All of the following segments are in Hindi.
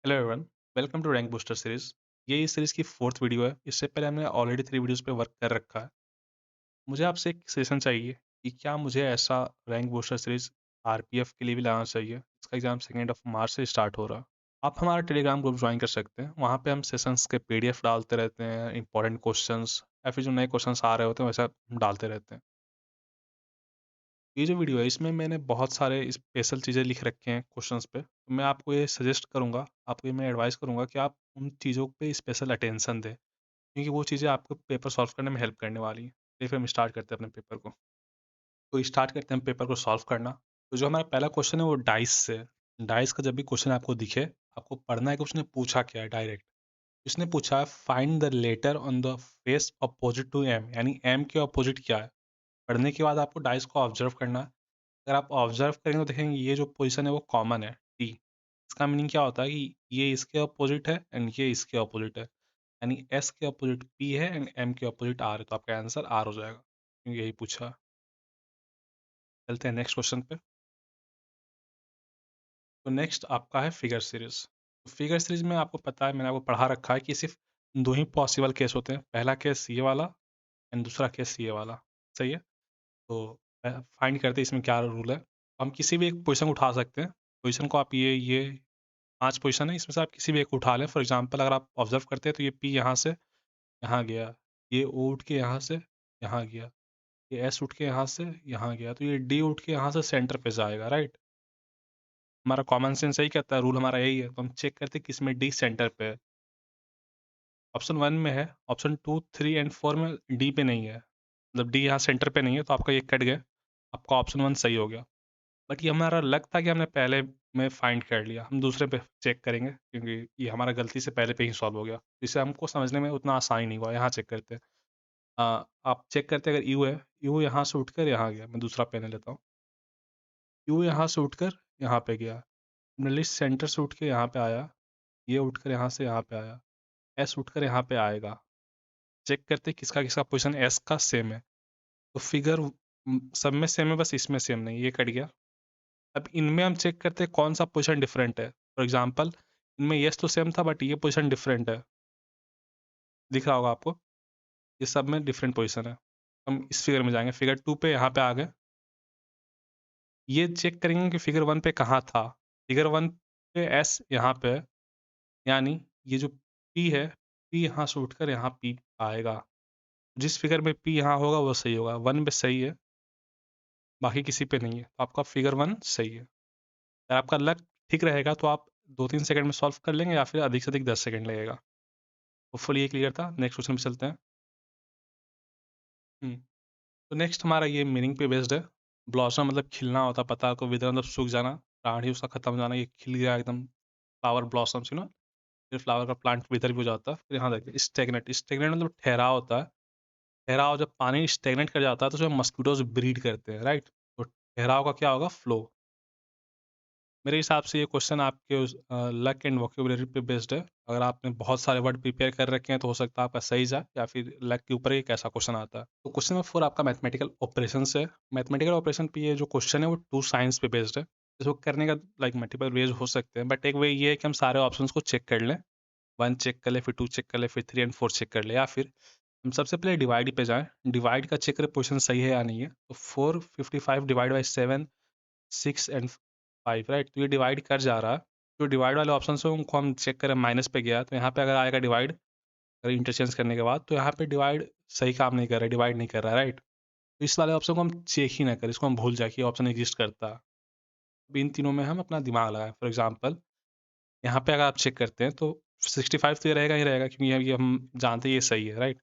Hello everyone, welcome to rank booster series. ये इस सीरीज की फोर्थ वीडियो है। इससे पहले हमने ऑलरेडी 3 वीडियोस पे वर्क कर रखा है। मुझे आपसे एक सेशन चाहिए कि क्या मुझे ऐसा रैंक बूस्टर सीरीज आरपीएफ के लिए भी लाना चाहिए। इसका एग्जाम 2 मार्च से स्टार्ट हो रहा है। आप हमारा टेलीग्राम ग्रुप ज्वाइन कर सकते हैं। वहाँ पे हम सेशंस के पीडीएफ डालते रहते हैं, इंपॉर्टेंट क्वेश्चंस या फिर जो नए क्वेश्चंस आ रहे होते हैं वैसा हम डालते रहते हैं। ये जो वीडियो है इसमें मैंने बहुत सारे स्पेशल चीज़ें लिख रखे हैं क्वेश्चंस पे, तो मैं आपको ये सजेस्ट करूँगा, आपको ये मैं एडवाइस करूँगा कि आप उन चीज़ों पे स्पेशल अटेंशन दें, क्योंकि वो चीज़ें आपको पेपर सॉल्व करने में हेल्प करने वाली हैं। चलिए फिर हम स्टार्ट करते हैं अपने पेपर को। तो स्टार्ट करते हैं हम पेपर को सॉल्व करना। तो जो हमारा पहला क्वेश्चन है वो डाइस से है। डाइस का जब भी क्वेश्चन आपको दिखे, आपको पढ़ना है कि उसने पूछा क्या है डायरेक्ट। उसने पूछा है find the letter on the face opposite to M, यानी एम के अपोजिट क्या है। पढ़ने के बाद आपको डाइस को ऑब्जर्व करना है। अगर आप ऑब्जर्व करेंगे तो देखेंगे ये जो पोजीशन है वो कॉमन है, टी। इसका मीनिंग क्या होता है कि ये इसके अपोजिट है एंड ये इसके अपोजिट है, यानी एस के अपोजिट पी है एंड एम के अपोजिट आर है, तो आपका आंसर आर हो जाएगा, क्योंकि यही पूछा। चलते हैं नेक्स्ट क्वेश्चन पे। तो नेक्स्ट आपका है फिगर सीरीज। तो फिगर सीरीज में आपको पता है, मैंने आपको पढ़ा रखा है कि सिर्फ दो ही पॉसिबल केस होते हैं। पहला केस ये वाला एंड दूसरा केस ये वाला। सही है। तो फाइंड करते हैं इसमें क्या रूल है। हम किसी भी एक पोजीशन उठा सकते हैं। पोजीशन को आप ये 5 पोजीशन है, इसमें से आप किसी भी एक को उठा लें। फॉर एग्जांपल अगर आप ऑब्जर्व करते हैं तो ये पी यहाँ से यहाँ गया, ये ओ उठ के यहाँ से यहाँ गया, ये एस उठ के यहाँ से यहाँ गया, तो ये डी उठ के यहाँ से सेंटर पे जाएगा, राइट। हमारा कॉमन सेंस यही कहता है, रूल हमारा यही है। तो हम चेक करते हैं किसमें डी सेंटर पे है। ऑप्शन 1 में है, ऑप्शन 2, 3 एंड 4 में डी पे नहीं है, मतलब डी यहाँ सेंटर पे नहीं है, तो आपका ये कट गया। आपका ऑप्शन 1 सही हो गया। बट ये हमारा लक था कि हमने पहले में फाइंड कर लिया। हम दूसरे पे चेक करेंगे, क्योंकि ये हमारा गलती से पहले पे ही सॉल्व हो गया। इसे हमको समझने में उतना आसानी नहीं हुआ। यहाँ चेक करते हैं। आप चेक करते हैं, अगर यू है, यू यहाँ से उठकर यहाँ गया। मैं दूसरा पेन लेता हूँ। यू यहाँ से उठकर यहाँ पे गया, लिस्ट सेंटर से उठ के यहाँ पे आया, ये उठकर यहाँ से यहाँ पे आया, एस उठकर यहाँ पे आएगा। चेक करते हैं किसका किसका पोजीशन एस का सेम है। तो फिगर सब में सेम है, बस इसमें सेम नहीं, ये कट गया। अब इनमें हम चेक करते हैं कौन सा पोजीशन डिफरेंट है। फॉर एग्जांपल इनमें यस तो सेम था, बट ये पोजीशन डिफरेंट है। दिख रहा होगा आपको, ये सब में डिफरेंट पोजीशन है। हम इस फिगर में जाएंगे, फिगर 2 पे यहाँ पे आ गए। ये चेक करेंगे कि फिगर 1 पे कहाँ था। फिगर 1 पे एस यहाँ पे है, यानी ये जो पी है, पी यहाँ से उठकर यहाँ पी आएगा। जिस फिगर में पी यहाँ होगा वो सही होगा। 1 पे सही है, बाकी किसी पे नहीं है, तो आपका फिगर 1 सही है। अगर आपका लक ठीक रहेगा तो आप 2-3 सेकंड में सॉल्व कर लेंगे, या फिर अधिक से अधिक 10 सेकंड लगेगा। होपफुली ये क्लियर था। नेक्स्ट क्वेश्चन पे चलते हैं। तो नेक्स्ट हमारा ये मीनिंग पे बेस्ड है। ब्लॉसम मतलब खिलना होता है, पता है आपको। विदर मतलब सूख जाना, प्राणी उसका खत्म हो जाना। ये खिल गया एकदम, फ्लावर ब्लॉसम्स, फिर फ्लावर का प्लांट विदर भी हो जाता है। फिर यहाँ देखिए स्टेगनेट, स्टेगनेट मतलब ठहराव होता है। ठहराव, जब पानी स्टेगनेट कर जाता है तो उसमें मस्किटोज ब्रीड करते हैं, राइट। तो ठहराव का क्या होगा, फ्लो। मेरे हिसाब से ये क्वेश्चन आपके लक एंड वोकेबुलरी पे बेस्ड है। अगर आपने बहुत सारे वर्ड प्रिपेयर कर रखे हैं तो हो सकता है आपका सही जाए, या फिर लक के ऊपर ही एक ऐसा क्वेश्चन आता है। तो क्वेश्चन नंबर 4 आपका मैथमेटिकल ऑपरेशन है। मैथमेटिकल ऑपरेशन पे ये जो क्वेश्चन है वो 2 साइंस पे बेस्ड है। इसको करने का लाइक मल्टीपल वेज हो सकते हैं, बट एक वे ये है कि हम सारे ऑप्शंस को चेक कर लें। 1 चेक कर ले, फिर 2 चेक कर ले, फिर 3 एंड 4 चेक कर ले, या फिर हम सबसे पहले डिवाइड पे जाएं। डिवाइड का चेक करें पोजीशन सही है या नहीं है। तो 455 डिवाइड बाई 7, 6 एंड 5, राइट। तो ये डिवाइड कर जा रहा है। जो डिवाइड वाले ऑप्शन है उनको हम चेक करें, माइनस पे गया तो यहाँ पे अगर आएगा डिवाइड, अगर इंटरचेंज करने के बाद, तो यहाँ पे डिवाइड सही काम नहीं कर रहा है, डिवाइड नहीं कर रहा है, राइट। तो इस वाले ऑप्शन को हम चेक ही ना करें, इसको हम भूल जाए कि ऑप्शन एग्जिस्ट करता है। अब इन तीनों में हम अपना दिमाग लगाएं। फॉर एग्जाम्पल यहाँ पे अगर आप चेक करते हैं तो 65 तो ये रहेगा ही रहेगा, क्योंकि ये हम जानते हैं ये सही है, राइट।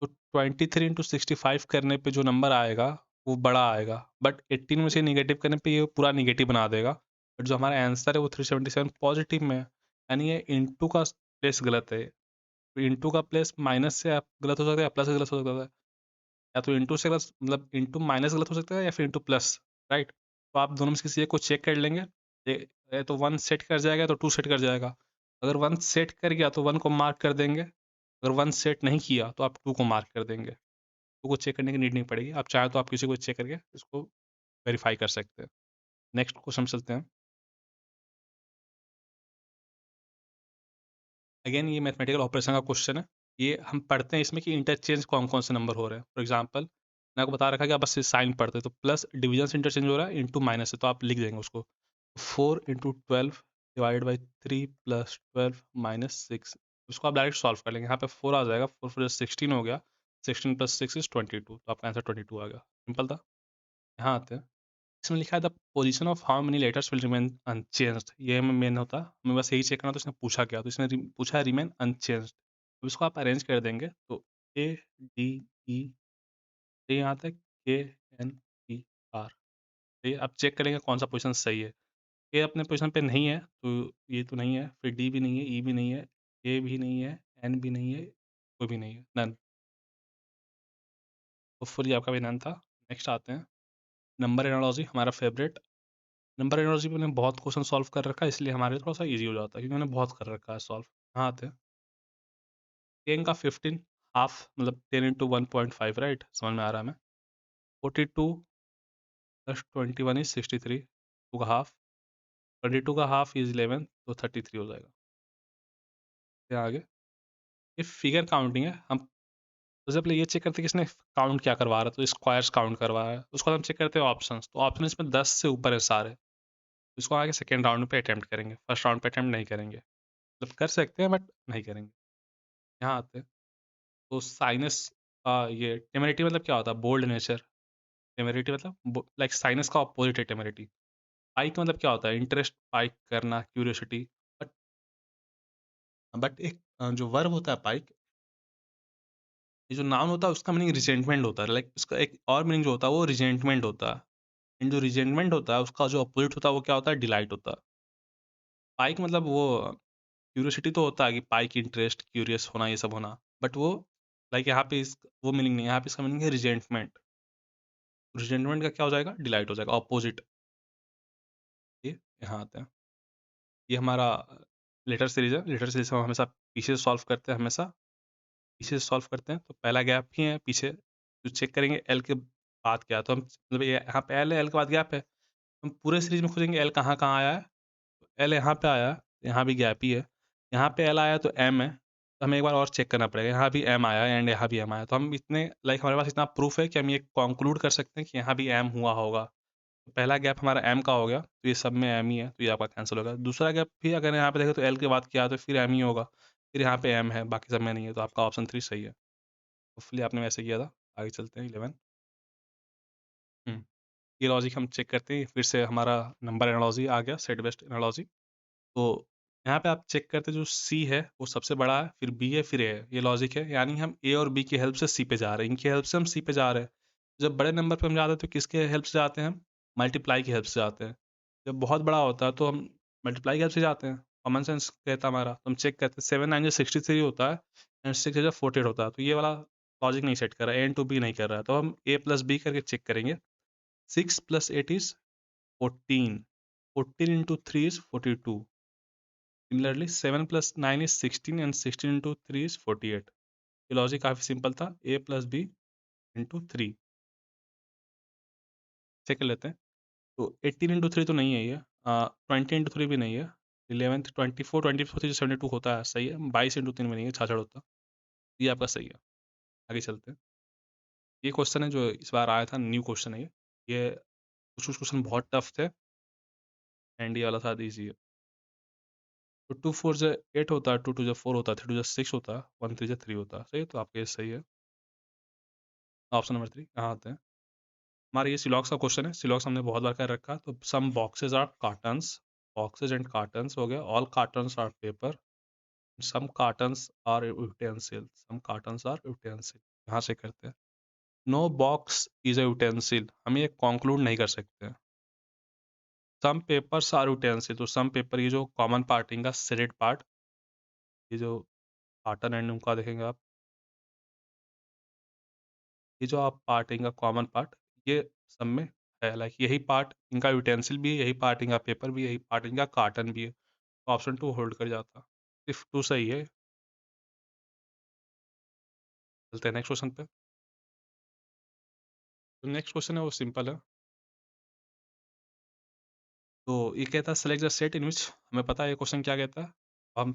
तो 23 × 65 करने पे जो नंबर आएगा वो बड़ा आएगा, बट 18 में से नेगेटिव करने पे ये पूरा नेगेटिव बना देगा। बट जो हमारा आंसर है वो 377 पॉजिटिव में है, यानी ये इंटू का प्लेस गलत है। तो इंटू का प्लेस माइनस से आप गलत हो सकता है, प्लस से गलत हो सकता है, या तो इंटू से गलत, मतलब इंटू माइनस गलत हो सकता है, या फिर इंटू प्लस, राइट। तो आप दोनों में से किसी एक को चेक कर लेंगे। तो 1 सेट कर जाएगा तो 2 सेट कर जाएगा। अगर 1 सेट कर गया तो 1 को मार्क कर देंगे, अगर 1 सेट नहीं किया तो आप 2 को मार्क कर देंगे। 2 को चेक करने की नीड नहीं पड़ेगी। आप चाहें तो आप किसी को चेक करके इसको वेरीफाई कर सकते हैं। नेक्स्ट क्वेश्चन चलते हैं। अगेन ये मैथमेटिकल ऑपरेशन का क्वेश्चन है। ये हम पढ़ते हैं इसमें कि इंटरचेंज कौन कौन से नंबर हो रहे हैं। फॉर एग्जांपल मैंने आपको बता रखा है कि आप बस साइन पढ़ते हैं, तो प्लस डिवीजन से इंटरचेंज हो रहा है, इंटू माइनस है, तो आप लिख देंगे उसको 4 × 12 डिवाइड बाई 3 प्लस 12 - 6। उसको आप डायरेक्ट सॉल्व कर लेंगे। यहाँ पे 4 आ जाएगा, 4 4 16 हो गया, 16 + 6 = 22, तो आपका आंसर 22 आ गया। सिंपल था। यहाँ आते हैं, इसमें लिखा है the position of how many letters will remain unchanged. ये हमें मेन होता, हमें बस यही चेक करना, तो इसने पूछा क्या, तो इसने पूछा है रिमेन अनचेंज्ड। तो इसको आप अरेंज कर देंगे, तो ए डी ई यहाँ तक के एन पी आर। ये आप चेक करेंगे कौन सा पोजीशन सही है। ए अपने पोजीशन पे नहीं है, तो ये तो नहीं है, फिर डी भी नहीं है, ई भी नहीं है, ए भी नहीं है, एन भी नहीं है, कोई भी नहीं है, नन। होपफुली आपका भी नन था। नेक्स्ट आते हैं नंबर एनालॉजी, हमारा फेवरेट। नंबर एनालॉजी पे मैंने बहुत क्वेश्चन सॉल्व कर रखा है, इसलिए हमारे लिए थोड़ा सा इजी हो जाता है, क्योंकि मैंने बहुत कर रखा है सॉल्व। यहाँ आते हैं 10 का 15 हाफ, मतलब 10 × 1.5, राइट, समझ में आ रहा है हमें। 42 + 21 = 63, 2 का हाफ, 22 का हाफ इज 11, तो 33 हो जाएगा। यहाँ आगे ये फिगर काउंटिंग है। हम सबसे पहले ये चेक करते हैं कि इसने काउंट क्या करवा रहा है, तो स्क्वायर्स काउंट करवा रहा है। उसको हम चेक करते हैं ऑप्शंस, तो ऑप्शन इसमें 10 से ऊपर है सारे। इसको आगे सेकेंड राउंड पे अटैम्प्ट करेंगे, फर्स्ट राउंड पे अटैम्प्ट नहीं करेंगे। मतलब कर सकते हैं बट नहीं करेंगे। यहाँ आते हैं, तो साइनस का ये टेमेरिटी मतलब क्या होता है, बोल्ड नेचर। टेमेरिटी मतलब लाइक साइनस का अपोजिट है टेमेरिटी। पाइक मतलब क्या होता है, इंटरेस्ट पाइक करना, क्यूरियोसिटी। बट बट एक जो वर्ब होता है पाइक, ये जो नाउन होता है उसका मीनिंग रिजेंटमेंट होता है। लाइक उसका एक और मीनिंग जो होता है वो रिजेंटमेंट होता है। एंड जो रिजेंटमेंट होता है उसका जो अपोजिट होता है वो क्या होता है, डिलाइट होता है। पाइक मतलब वो क्यूरियोसिटी तो होता है कि पाइक इंटरेस्ट, क्यूरियस होना, ये सब होना। बट वो लाइक यहाँ पे वो मीनिंग नहीं है, यहाँ पे इसका मीनिंग है रिजेंटमेंट। रिजेंटमेंट का क्या हो जाएगा, डिलाइट हो जाएगा, अपोजिट। ये यहाँ आते हैं, ये हमारा लेटर सीरीज है। लेटर सीरीज हम हमेशा पीछे से सॉल्व करते हैं, हमेशा पीछे से सॉल्व करते हैं। तो पहला गैप ही है पीछे, तो चेक करेंगे एल के बाद क्या है। तो हम मतलब ये यहाँ पे एल है, एल के बाद गैप है, हम पूरे सीरीज में खोजेंगे एल कहाँ कहाँ आया है। एल यहाँ पे आया, यहाँ भी गैप ही है। यहाँ पे एल आया तो एम है, तो हमें एक बार और चेक करना पड़ेगा। यहाँ भी एम आया एंड यहाँ भी एम आया, तो हम इतने लाइक हमारे पास इतना प्रूफ है कि हम ये कंक्लूड कर सकते हैं कि यहाँ भी एम हुआ होगा। तो पहला गैप हमारा एम का हो गया, तो ये सब में एम ही है, तो ये आपका कैंसिल होगा। दूसरा गैप भी अगर यहाँ पे देखें तो एल के बाद क्या, तो फिर एम ही होगा, फिर यहाँ पे एम है, बाकी सब में नहीं है, तो आपका ऑप्शन 3 सही है। होपफुली आपने वैसे किया था। आगे चलते हैं 11। ये लॉजिक हम चेक करते हैं, फिर से हमारा नंबर एनालॉजी आ गया, सेट बेस्ड एनालॉजी। तो यहाँ पे आप चेक करते हैं जो सी है वो सबसे बड़ा है, फिर बी है, फिर ए है। ये लॉजिक है, यानी हम ए और बी की हेल्प से सी पे जा रहे हैं, इनकी हेल्प से हम सी पे जा रहे हैं। जब बड़े नंबर पे हम जाते हैं तो किसके हेल्प से जाते हैं हम, मल्टीप्लाई की हेल्प से जाते हैं। जब बहुत बड़ा होता है तो हम मल्टीप्लाई की हेल्प से जाते हैं, कॉमन सेंस कहता है हमारा। तो हम चेक करते हैं 7 9 63 होता है, एंड 6 48 होता है, तो ये वाला लॉजिक नहीं सेट कर रहा है, एन टू बी नहीं कर रहा है, तो हम ए प्लस बी करके चेक करेंगे। 6 + 8 = 14, 14 × 3 = 42। Similarly, 7 + 9 = 16, and 16 × 3 = 48। ये लॉजिक काफ़ी सिंपल था, a + b × 3। चेक कर लेते हैं, तो 18 × 3 तो नहीं है ये, 20 × 3 भी नहीं है, 11 24 24 3 72 होता है, सही है। 22 × 3 में नहीं है, छाछड़ होता। ये आपका सही है। आगे चलते हैं, ये क्वेश्चन है जो इस बार आया था, न्यू क्वेश्चन है ये कुछ कुछ क्वेश्चन बहुत टफ थे, एंड ये वाला था ईजी है। तो 2 4 ज 8 होता है, 2 2 ज 4 होता है, 3 2 ज 6 होता है, 1 3 ज 3 होता है, सही है। तो आपका ये सही है, ऑप्शन नंबर 3। यहाँ आते हैं, हमारा ये सिलॉक्स का क्वेश्चन है। सिलॉक्स हमने बहुत बार कर रखा है। तो some boxes are cartons, boxes and cartons हो गया, all cartons are paper, some cartons are utensil, some cartons are utensil. यहाँ से करते हैं, no box is a utensil, हम ये कंक्लूड नहीं कर सकते। सम पेपर्स आर यूटेंसिल, तो सम पेपर, ये जो कॉमन पार्ट इनका सेडेड पार्ट, ये जो कार्टन एंड उनका देखेंगे आप, ये जो आप पार्ट इनका कॉमन पार्ट, ये सब में है। लाइक यही पार्ट इनका यूटेंसिल भी है, यही पार्ट इनका पेपर भी है, यही पार्ट इनका कार्टन भी है। तो ऑप्शन 2 होल्ड कर जाता। इफ 2 सही है। चलते हैं नेक्स्ट क्वेश्चन पे। तो नेक्स्ट क्वेश्चन है वो सिंपल है। तो ये कहता है सेलेक्ट द सेट इन विच, हमें पता है ये क्वेश्चन क्या कहता है। हम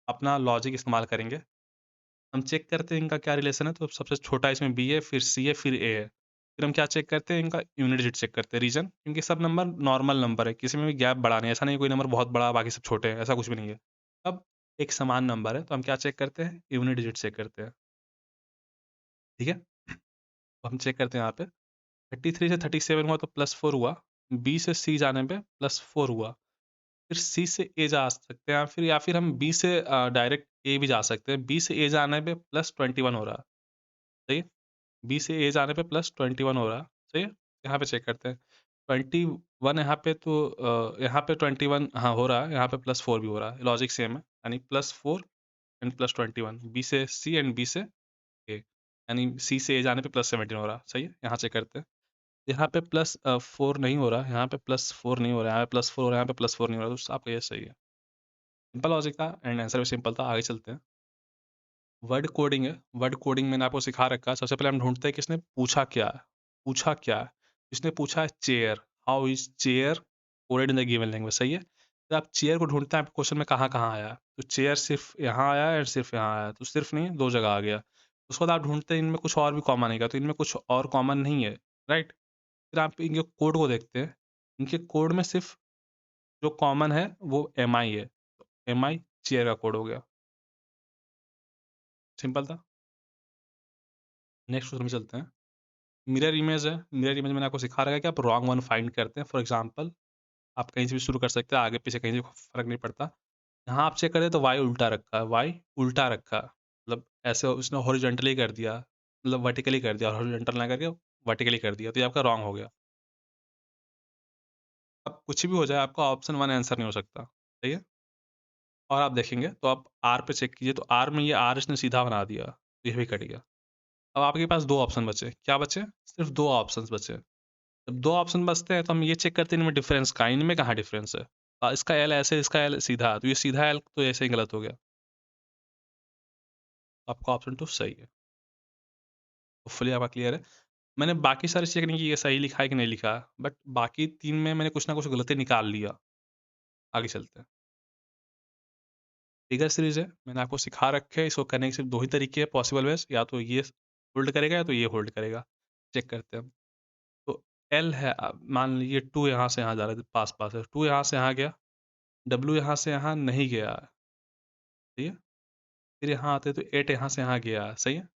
अपना लॉजिक इस्तेमाल करेंगे। हम चेक करते हैं इनका क्या रिलेशन है, तो सबसे छोटा इसमें बी है, फिर सी है, फिर ए है। फिर हम क्या चेक करते हैं, इनका यूनिट डिजिट चेक करते हैं। रीज़न, क्योंकि सब नंबर नॉर्मल नंबर है, किसी में भी गैप बड़ा नहीं है। ऐसा नहीं है कोई नंबर बहुत बड़ा बाकी सब छोटे हैं, ऐसा कुछ भी नहीं है। अब एक समान नंबर है तो हम क्या चेक करते हैं, यूनिट डिजिट चेक करते हैं। ठीक है, तो हम चेक करते हैं यहाँ पे 33 से 37 हुआ तो +4 हुआ, बी से सी जाने पे +4 हुआ, फिर सी से ए जा सकते हैं, या फिर हम बी से डायरेक्ट ए भी जा सकते हैं। बी से ए जाने पे +21 हो रहा है, सही है। बी से ए जाने पे +21 हो रहा है, सही है। यहाँ पे चेक करते हैं 21 यहाँ पे, तो यहाँ पे 21 हाँ हो रहा है, यहाँ पे +4 भी हो रहा है, लॉजिक सेम है। यानी +4 एंड +21, बी से सी एंड बी से ए, यानी सी से ए जाने पे +17 हो रहा है, सही है। यहाँ चेक करते हैं, यहाँ पे +4 नहीं हो रहा है, यहाँ पे +4 नहीं हो रहा है, यहाँ पे +4 हो रहा है, यहाँ पे +4 नहीं हो रहा है, तो आपका ये सही है। सिंपल लॉजिक था एंड आंसर भी सिंपल था। आगे चलते हैं। वर्ड कोडिंग है। वर्ड कोडिंग मैंने आपको सिखा रखा है। सबसे पहले हम ढूंढते हैं कि इसने पूछा क्या है। पूछा क्या है, इसने पूछा है chair. How is chair coded in the given language, सही है। तो आप चेयर को ढूंढते हैं, आप क्वेश्चन में कहाँ कहाँ आया है, तो चेयर सिर्फ यहाँ आया है और सिर्फ यहाँ आया है, तो सिर्फ नहीं दो जगह आ गया। उसके बाद आप ढूंढते हैं इनमें कुछ और भी कॉमन है क्या, तो इनमें कुछ और कॉमन नहीं है, राइट। फिर आप इनके कोड को देखते हैं, इनके कोड में सिर्फ जो कॉमन है वो MI है। MI चेयर का कोड हो गया, सिंपल था। नेक्स्ट क्वेश्चन में चलते हैं। मिरर इमेज है। मिरर इमेज मैंने आपको सिखा रखा है कि आप रॉन्ग वन फाइंड करते हैं। फॉर एग्जांपल, आप कहीं से भी शुरू कर सकते हैं, आगे पीछे कहीं से फ़र्क नहीं पड़ता। यहाँ आप चेक करें तो वाई उल्टा रखा है, वाई उल्टा रखा है, मतलब ऐसे उसने हॉरिजॉन्टली कर दिया, मतलब वर्टिकली कर दिया, और हॉरिजॉन्टल ना करके वर्टिकली कर दिया, तो ये आपका रॉन्ग हो गया। अब कुछ भी हो जाए, आपका ऑप्शन 1 आंसर नहीं हो सकता, सही है। और आप देखेंगे तो आप आर पे चेक कीजिए, तो आर में ये आर इसने सीधा बना दिया, तो ये भी कट गया। अब आपके पास 2 ऑप्शन बचे, क्या बचे? सिर्फ 2 ऑप्शंस बचे। जब 2 ऑप्शन बचते हैं तो हम ये चेक करते हैं इनमें डिफरेंस कहाँ है, इनमें कहाँ डिफरेंस है। इसका एल ऐसे, इसका एल सीधा है, तो ये सीधा एल तो ऐसे ही गलत हो गया। आपका ऑप्शन 2 सही है। होपफुली आपका क्लियर है। मैंने बाकी सारे चेक नहीं किए ये सही लिखा है कि नहीं लिखा है, बट बाकी 3 में मैंने कुछ ना कुछ गलती निकाल लिया। आगे चलते हैं। फिगर सीरीज है, मैंने आपको सिखा रखे है, इसको करने के सिर्फ 2 ही तरीके हैं पॉसिबल वेज, या तो ये होल्ड करेगा या तो ये होल्ड करेगा। चेक करते हैं हम। तो एल है, मान लीजिए 2 यहाँ से यहाँ जा रहा है, पास-पास है, 2 यहाँ से यहाँ गया, डब्ल्यू यहाँ से यहाँ नहीं गया, सही है। फिर यहाँ आते हैं तो 8 यहाँ से यहाँ गया, सही है।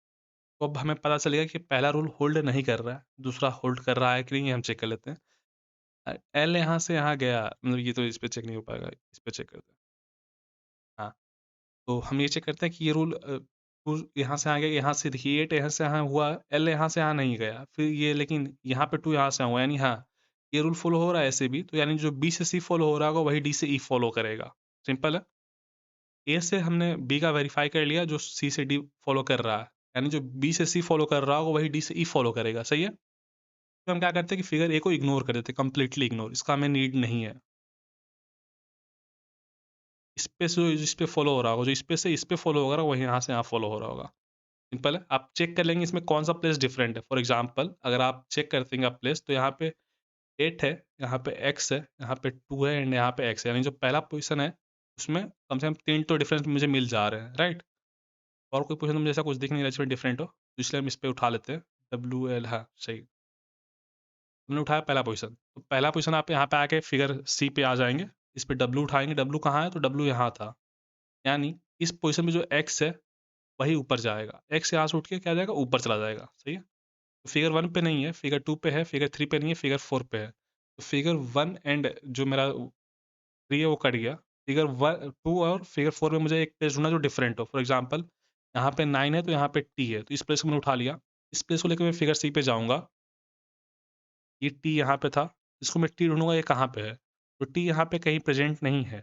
तो अब हमें पता चलेगा कि पहला रूल होल्ड नहीं कर रहा है, दूसरा होल्ड कर रहा है कि नहीं, ये हम चेक कर लेते हैं। एल यहाँ से यहाँ गया, मतलब ये तो इस पे चेक नहीं हो पाएगा, इस पे चेक करते हैं। हाँ, तो हम ये चेक करते हैं कि ये रूल यहाँ से आ गया, यहाँ से देखिए 8 यहाँ से यहाँ हुआ, एल यहाँ से यहाँ नहीं गया, फिर ये लेकिन यहाँ पे 2 यहाँ से हुआ, यानी हाँ, ये रूल फॉलो हो रहा है ऐसे भी, तो यानी जो बी से सी फॉलो हो रहा होगा वही डी से ई फॉलो करेगा। सिंपल है। ए से हमने बी का वेरीफाई कर लिया, जो सी से डी फॉलो कर रहा है, यानी जो बी से सी फॉलो कर रहा होगा वही डी से ई फॉलो करेगा, सही है। तो हम क्या करते हैं कि फिगर ए को इग्नोर कर देते हैं, कंप्लीटली इग्नोर, इसका हमें नीड नहीं है। इस पे से इस पे फॉलो हो रहा होगा, जो इस पे से इस पे फॉलो होगा वही यहाँ से यहाँ फॉलो हो रहा होगा। सिंपल है। आप चेक कर लेंगे इसमें कौन सा प्लेस डिफरेंट है। फॉर एग्जांपल, अगर आप चेक करते हैं आप प्लेस, तो यहाँ पे 8 है, यहाँ पे x है, यहाँ पे 2 है एंड यहाँ पे x है, यानी जो पहला पोजीशन है उसमें कम से कम 3 तो डिफरेंस मुझे मिल जा रहे हैं, राइट। और कोई पोजीशन मुझे ऐसा कुछ दिख नहीं रहा जिसमें डिफरेंट हो, तो इसलिए हम इस पे उठा लेते हैं। WL, हाँ सही, हमने उठाया पहला पोजीशन। तो पहला पोजीशन आप यहाँ पे आके फिगर सी पे आ जाएंगे, इस पे W उठाएंगे, W कहाँ है, तो W यहाँ था, यानी इस पोजीशन में जो x है वही ऊपर जाएगा, x यहाँ से उठ के क्या जाएगा, ऊपर चला जाएगा, सही है। तो फिगर 1 पे नहीं है, फिगर 2 पे है, फिगर 3 पे नहीं है, फिगर 4 पे है। तो फिगर 1 एंड जो मेरा 3 है वो कट गया। फिगर 2 और फिगर 4 में मुझे एक प्लेस ढूंढना जो डिफरेंट हो। फॉर एग्जांपल, यहाँ पे 9 है तो यहाँ पे t है, तो इस प्लेस को मैंने उठा लिया। इस प्लेस को लेकर मैं फिगर सी पे जाऊँगा, ये t यहाँ पे था, इसको मैं t ढूँढूँगा ये कहाँ पे है, तो t यहाँ पे कहीं प्रेज़ेंट नहीं है,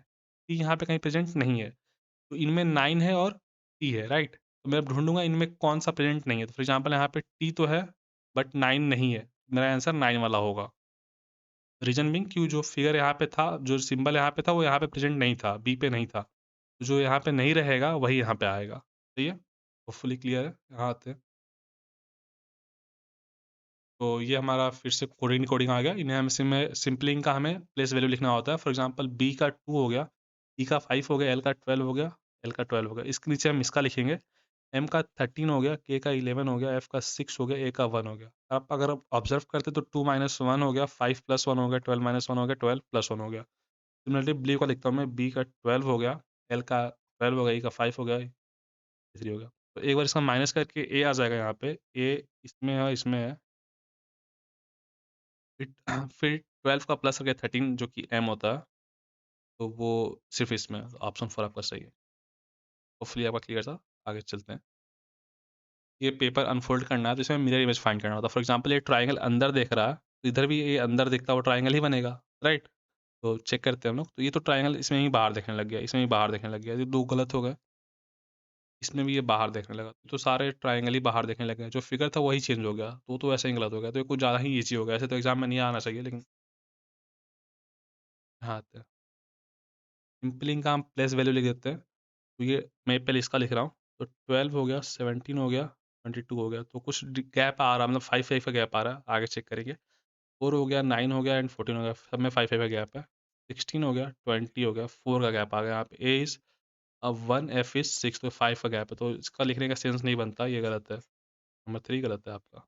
t यहाँ पे कहीं प्रेज़ेंट नहीं है। तो इनमें 9 है और t है, राइट? तो मैं अब ढूँढूँगा इनमें कौन-सा प्रेज़ेंट नहीं है। तो फॉर एग्जांपल यहाँ पे t तो है, बट 9 नहीं है। मेरा आंसर 9 वाला होगा। रीज़न बीइंग, क्यों जो फिगर यहाँ पे था, जो सिंबल यहाँ पे था, वो यहाँ पे प्रेज़ेंट नहीं था, b पे नहीं था। तो जो यहाँ पे नहीं रहेगा, वही यहाँ पे आएगा। सही है? होपफुली क्लियर है। यहाँ आते हैं। तो ये हमारा फिर से कोडिंग कोडिंग आ गया। इन्हें हम इसमें सिंपलिंग का हमें प्लेस वैल्यू लिखना होता है। फॉर एग्जांपल b का 2 हो गया, e का 5 हो गया, l का 12 हो गया, एल का 12 हो गया। इसके नीचे हम इसका लिखेंगे, एम का 13 हो गया, के का 11 हो गया, एफ का 6 हो गया, ए का 1 हो गया। आप अगर आप ऑब्जर्व करते तो 2 माइनस 1 हो गया, 5 प्लस 1 हो गया, 12 माइनस 1 हो गया, 12 प्लस 1 हो गया। सिमिलरली बी का लिखता हूँ मैं, बी का 12 हो गया, एल का 12 हो गया, ई का 5 हो गया, 3 हो गया। तो एक बार इसका माइनस करके ए आ जाएगा यहाँ पे, ए इसमें है, इसमें है, फिर फिर 12 का प्लस करके 13 जो कि एम होता है, तो वो सिर्फ इसमें ऑप्शन 4 आपका सही है। होपफुली आपका क्लियर था। आगे चलते हैं। ये पेपर अनफोल्ड करना है, तो इसमें मिरर इमेज फाइंड करना होता है। फॉर एग्जांपल ये ट्रायंगल अंदर देख रहा है, तो इधर भी ये अंदर दिखता हुआ ट्रायंगल ही बनेगा, राइट? तो चेक करते हैं हम लोग। तो ये तो ट्रायंगल इसमें ही बाहर देखने लग गया, इसमें ही बाहर देखने लग गया, ये दो गलत हो गए। इसमें भी ये बाहर देखने लगा, तो सारे ट्रायंगल ही बाहर देखने लग गए। जो फिगर था वही चेंज हो गया, तो वैसे ही गलत हो गया। तो ये कुछ ज़्यादा ही ईजी हो गया। ऐसे तो एग्जाम में नहीं आना चाहिए, लेकिन हाँ, तो सिंपलिंग का हम प्लेस वैल्यू लिख देते हैं। तो ये मैं पहले इसका लिख रहा हूँ। तो 12 हो गया, 17 हो गया, 22 हो गया, तो कुछ गैप आ रहा है, मतलब 5 का गैप आ रहा है। आगे चेक करेंगे। 4 हो गया, 9 हो गया एंड 14 हो गया, सब में 5 का गैप है। 16 हो गया, 20 हो गया, 4 का गैप आ गया। यहाँ पे ए इज अब 1, एफ इज 6, तो 5 का गैप है, तो इसका लिखने का सेंस नहीं बनता, ये गलत है। नंबर 3 गलत है आपका।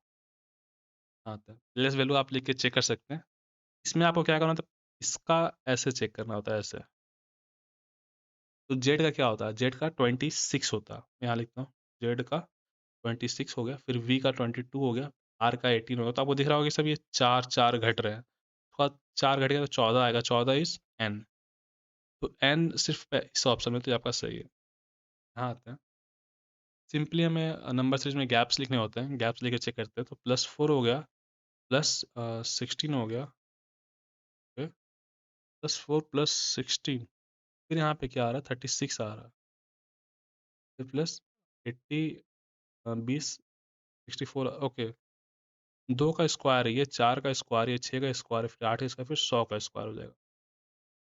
हाँ, तो प्लेस वैल्यू आप लिख के चेक कर सकते हैं। इसमें आपको क्या करना होता है, इसका ऐसे चेक करना होता है, ऐसे। तो जेड का क्या होता है, जेड का 26 होता है। मैं यहाँ लिखता हूँ, जेड का 26 हो गया, फिर वी का 22 हो गया, आर का 18 हो गया। तो आपको दिख रहा होगा कि सब ये चार चार घट रहे हैं। थोड़ा चार घट गया तो 14 आएगा, 14 इज एन। तो एन सिर्फ इस ऑप्शन में, तो ये आपका सही है। हाँ, आते हैं। सिंपली हमें नंबर सीरीज में गैप्स लिखने होते हैं, गैप्स लेके चेक करते हैं। तो +4 हो गया, प्लस 16 हो गया, +4 प्लस 16, फिर यहाँ पे क्या आ रहा है, 36 आ रहा है, फिर प्लस 80, 20, 64, ओके। 2 का स्क्वायर है ये, 4 का स्क्वायर, ये 6 का स्क्वायर, फिर 8 का स्क्वायर, फिर 100 का स्क्वायर हो जाएगा।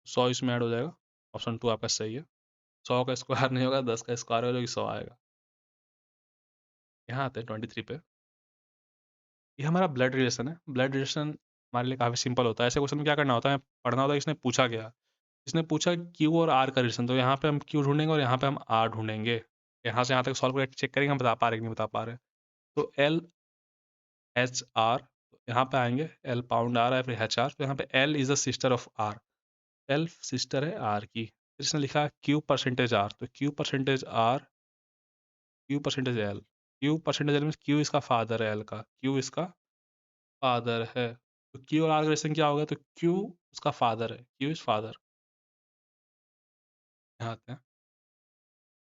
100 इसमें ऐड हो जाएगा। ऑप्शन 2 आपका सही है। 100 का स्क्वायर नहीं होगा, 10 का स्क्वायर होगा, जो कि 100 आएगा। यहाँ आते हैं 23 पे। ये हमारा ब्लड रिलेशन है। ब्लड रिलेशन हमारे लिए काफ़ी सिंपल होता है। ऐसे क्वेश्चन में क्या करना होता है, पढ़ना होता है इसने पूछा क्या। इसने पूछा क्यू और आर का रिलेशन, तो यहाँ पे हम क्यू ढूंढेंगे और यहाँ पे हम आर ढूंढेंगे। यहाँ से यहाँ तक सॉल्व करके चेक करेंगे हम बता पा रहे हैं कि नहीं बता पा रहे हैं। तो एल एच आर, यहाँ पे आएंगे, एल पाउंड आर है, फिर एच आर, तो यहाँ पे L is the sister of R, L sister है आर की। फिर इसने लिखा क्यू परसेंटेज आर, तो Q percentage R, Q percentage L, Q percentage L mean Q इसका फादर है, एल का क्यू इसका फादर है। तो क्यू और आर का रिलेशन क्या होगा, तो क्यू उसका फादर है, क्यू इज फादर। यहाँ आते हैं।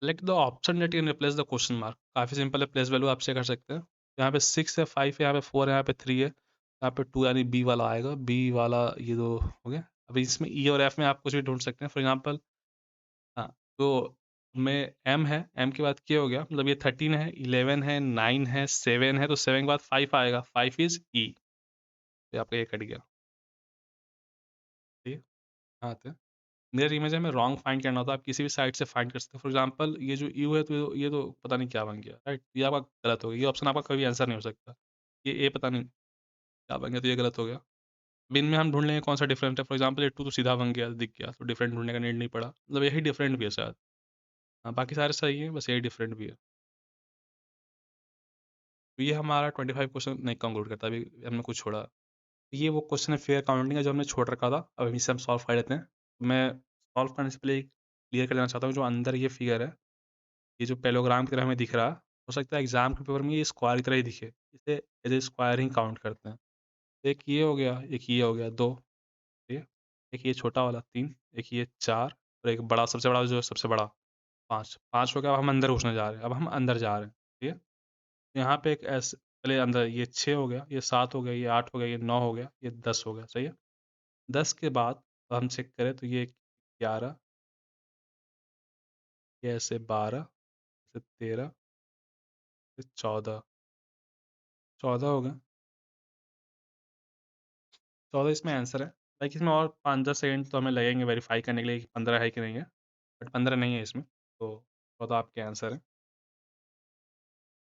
Select the option that can replace the question mark. काफ़ी सिंपल है, प्लेस वैल्यू आप चेक कर सकते हैं। यहाँ पे 6 है, 5 है, यहाँ पे 4 है, यहाँ पे 3 है, यहाँ पे 2, यानी बी वाला आएगा, बी वाला। ये दो हो गया। अभी इसमें ई और एफ में आप कुछ भी ढूंढ सकते हैं। फॉर एग्जाम्पल, हाँ, तो में एम है, एम के बाद के हो गया, मतलब ये 13 है, 11 है, 9 है, 7 है, तो 7 के बाद 5 आएगा, 5 इज ई। तो आपका ये कट गया। ठीक है। हाँ, आते हैं। मिरर इमेज में रॉन्ग फाइंड करना होता है, आप किसी भी साइड से फाइंड कर सकते हैं। फॉर एग्जांपल ये जो यू है, तो ये तो पता नहीं क्या बन गया, राइट? ये आपका गलत हो गया, ये ऑप्शन आपका कभी आंसर नहीं हो सकता। ये ए पता नहीं क्या बन गया, तो ये गलत हो गया। अब इनमें हम ढूंढ लेंगे कौन सा डिफरेंट है। फॉर एग्जांपल ये टू तो सीधा बन गया, दिख गया, तो डिफरेंट ढूंढने का नीड नहीं पड़ा, मतलब यही डिफरेंट भी है शायद। हाँ, बाकी सारे सही हैं, बस यही डिफरेंट भी है। तो ये हमारा 25 क्वेश्चन नहीं कंक्लूड करता, अभी हमने कुछ छोड़ा। ये वो क्वेश्चन है फेयर काउंटिंग का, जो हमने छोड़ रखा था। अब इसे हम सॉल्व कर लेते हैं। मैं सॉल्व करने से पहले क्लियर कर देना चाहता हूँ, जो अंदर ये फिगर है, ये जो पैरेललोग्राम की तरह हमें दिख रहा है, हो सकता है एग्जाम के पेपर में ये स्क्वायर की तरह ही दिखे, इसे एज ए स्क्वायर ही काउंट करते हैं। एक ये हो गया, एक ये हो गया, 2, ठीक है, एक ये छोटा वाला 3, एक ये 4, और एक बड़ा, सबसे बड़ा, जो सबसे बड़ा 5, 5 हो गया। अब हम अंदर घुसने जा रहे हैं, अब हम अंदर जा रहे हैं, ठीक है। तो यहाँ पे एक ऐसे पहले अंदर ये 6 हो गया, ये 7 हो गया, ये 8 हो गया, ये 9 हो गया, ये 10 हो गया, सही है। 10 के बाद हम चेक करें तो ये 11, ये ऐसे 12, ऐसे 13, ये 14, 14 हो गया। 14 इसमें आंसर है। लाइक इसमें और 5-10 सेकंड तो हमें लगेंगे वेरीफाई करने के लिए कि 15 है कि नहीं है, बट 15 नहीं है इसमें, तो 14 आपके आंसर है।